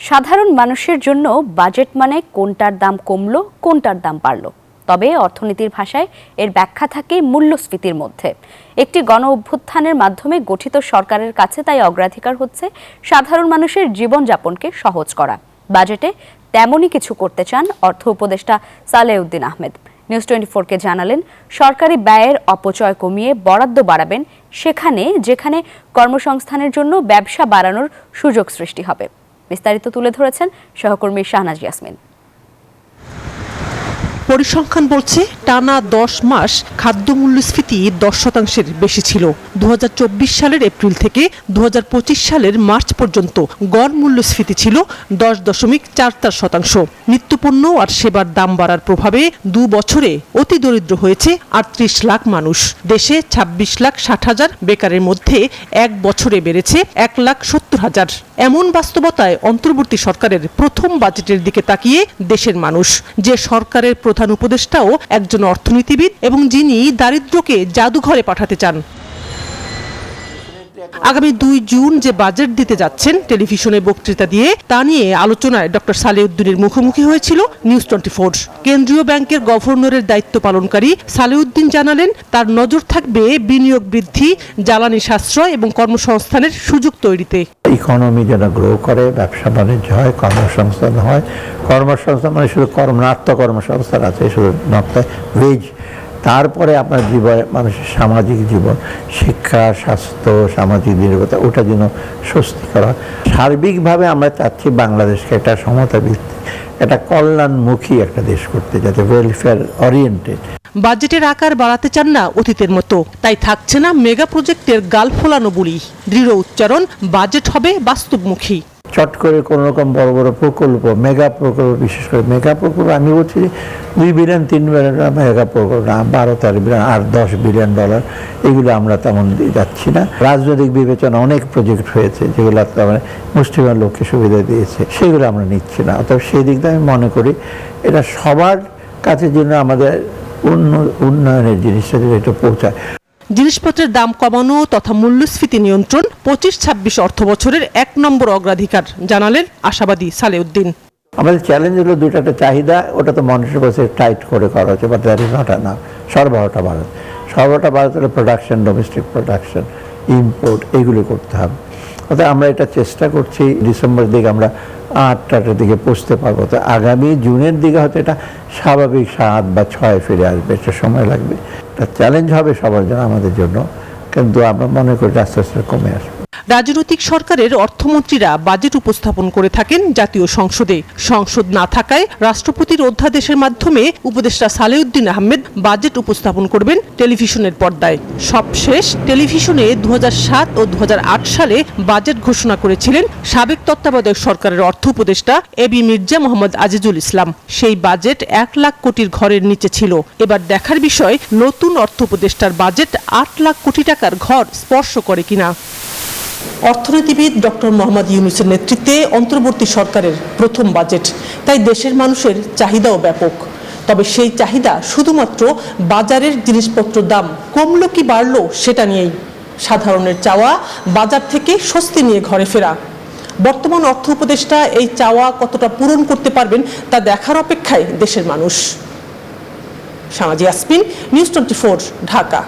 সাধারণ মানুষের জন্য বাজেট মানে কোনটার দাম কমলো কোনটার দাম বাড়লো, তবে অর্থনীতির ভাষায় এর ব্যাখ্যা থাকে মূল্যস্ফীতির মধ্যে। একটি গণ অভ্যুত্থানের মাধ্যমে গঠিত সরকারের কাছে তাই অগ্রাধিকার হচ্ছে সাধারণ মানুষের জীবনযাপনকে সহজ করা। বাজেটে তেমনই কিছু করতে চান অর্থ উপদেষ্টা সালেউদ্দিন আহমেদ। নিউজ 24-কে জানালেন, সরকারি ব্যয়ের অপচয় কমিয়ে বরাদ্দ বাড়াবেন সেখানে যেখানে কর্মসংস্থানের জন্য ব্যবসা বাড়ানোর সুযোগ সৃষ্টি হবে। বিস্তারিত তুলে ধরেছেন সহকর্মী শাহনাজ ইয়াসমিন। পরিসংখ্যান বলছে টানা 10 মাস খাদ্য মূল্যস্ফীতি 10% বেশি ছিল। 2024 সালের এপ্রিল থেকে 2025 সালের মার্চ পর্যন্ত গড় মূল্যস্ফীতি ছিল 10.44%। নিত্যপণ্য আর সেবার দাম বাড়ার প্রভাবে 2 বছরে অতি দরিদ্র হয়েছে 38 লাখ মানুষ। দেশে 26,60,000 বেকারের মধ্যে 1 বছরে বেড়েছে 1,70,000। এমন বাস্তবতায় অন্তর্বর্তী সরকারের প্রথম বাজেটের দিকে তাকিয়ে দেশের মানুষ, যে সরকারের প্রধান উপদেষ্টাও একজন অর্থনীতিবিদ এবং যিনি দারিদ্র্যকে জাদুঘরে পাঠাতে চান। আগামী 2 জুন যে বাজেট দিতে যাচ্ছেন টেলিভিশনে বক্তৃতা দিয়ে, তা নিয়ে আলোচনায় ডক্টর সালেউদ্দিনের মুখোমুখি হয়েছিল নিউজ 24। কেন্দ্রীয় ব্যাংকের গভর্নরের দায়িত্ব পালনকারী সালেউদ্দিন জানালেন, তার নজর থাকবে বিনিয়োগ বৃদ্ধি, জ্বালানি সাশ্রয় এবং কর্মসংস্থানের সুযোগ তৈরিতে। ইকোনমি যেন গ্রো করে, ব্যবসা বাণিজ্য হয়, কর্মসংস্থান হয়। কর্মসংস্থান মানে শুধু কর্মসংস্থান আছে, শুধু নয় ওয়েজ। তারপরে আপনার জীবন, মানুষের সামাজিক জীবন, শিক্ষা, স্বাস্থ্য, সামাজিক নিরাপত্তা, ওটা যেন স্বস্তি করা। সার্বিকভাবে আমরা চাচ্ছি বাংলাদেশকে একটা সমতা ভিত্তিক, একটা কল্যাণমুখী একটা দেশ করতে, যাতে ওয়েলফেয়ার ওরিয়েন্টেড। বাজেটের আকার বাড়াতে চান না অতীতের মতো, তাই থাকছে না মেগা প্রজেক্টের গাল ফোলানো বুলি। দৃঢ় উচ্চারণ, বাজেট হবে বাস্তবমুখী। চট করে কোনো রকম বড় বড় প্রকল্প, মেগা প্রকল্প, বিশেষ করে মেগা প্রকল্প, আমি বলছি 2 বিলিয়ন 3 বিলিয়ন মেগা প্রকল্প না, 12-13 বিলিয়ন আর $10 বিলিয়ন, এগুলো আমরা তেমন যাচ্ছি না। রাজনৈতিক বিবেচনা অনেক প্রজেক্ট হয়েছে যেগুলো মানে মুষ্টিমেয় লোককে সুবিধা দিয়েছে, সেগুলো আমরা নিচ্ছি না। অতএব সেই দিক দিয়ে আমি মনে করি এটা সবার কাছে যেন আমাদের উন্নয়নের জিনিসটা যেন একটু পৌঁছায়। জিনিসপত্রের দাম কমানো তথা মূল্যস্ফীতি নিয়ন্ত্রণ 25-26 অর্থ বছরের 1 নম্বর অগ্রাধিকার, জানালেন আশাবাদী সালেউদ্দিন। আমাদের চ্যালেঞ্জ হলো দুটো, একটা চাহিদা, ওটা তো মানুষের কাছে টাইট করে করা হচ্ছে, but that is not enough. সরবরাহটা বাড়াতে হলে প্রোডাকশন, ডোমেস্টিক প্রোডাকশন, ইম্পোর্ট, এইগুলো করতে হবে। অর্থাৎ আমরা এটা চেষ্টা করছি ডিসেম্বর দিকে আমরা 8টার দিকে পৌঁছতে পারবো। তো আগামী জুনের দিকে হয়তো এটা স্বাভাবিক 7 বা 6 ফিরে আসবে, একটু সময় লাগবে। এটা চ্যালেঞ্জ হবে সবার জন্য, আমাদের জন্য, কিন্তু আমরা মনে করি আস্তে আস্তে কমে আসবে। রাজনৈতিক সরকারের অর্থমন্ত্রীরা বাজেট উপস্থাপন করে থাকেন জাতীয় সংসদে। সংসদ না থাকায় রাষ্ট্রপতির অধ্যাদেশের মাধ্যমে উপদেষ্টা সালেউদ্দিন আহমেদ বাজেট উপস্থাপন করবেন টেলিভিশনের পর্দায়। সবশেষ টেলিভিশনে 2007 ও 2008 সালে বাজেট ঘোষণা করেছিলেন সাবেক তত্ত্বাবধায়ক সরকারের অর্থ উপদেষ্টা এবি মির্জা মোহাম্মদ আজিজুল ইসলাম। সেই বাজেট 1 লাখ কোটির ঘরের নিচে ছিল। এবার দেখার বিষয়, নতুন অর্থ উপদেষ্টার বাজেট 8 লাখ কোটি টাকার ঘর স্পর্শ করে কিনা। অর্থনীতিবিদ ডক্টর মোহাম্মদ ইউনূসের নেতৃত্বে অন্তর্বর্তী সরকারের প্রথম বাজেট, তাই দেশের মানুষের চাহিদাও ব্যাপক। তবে সেই চাহিদা শুধুমাত্র বাজারের জিনিসপত্রের দাম কমলো কি বাড়লো সেটা নিয়েই। সাধারণের চাওয়া বাজার থেকে স্বস্তি নিয়ে ঘরে ফেরা। বর্তমান অর্থ উপদেষ্টা এই চাওয়া কতটা পূরণ করতে পারবেন তা দেখার অপেক্ষায় দেশের মানুষ। শাহনাজ ইয়াসমিন, নিউজ 24, ঢাকা।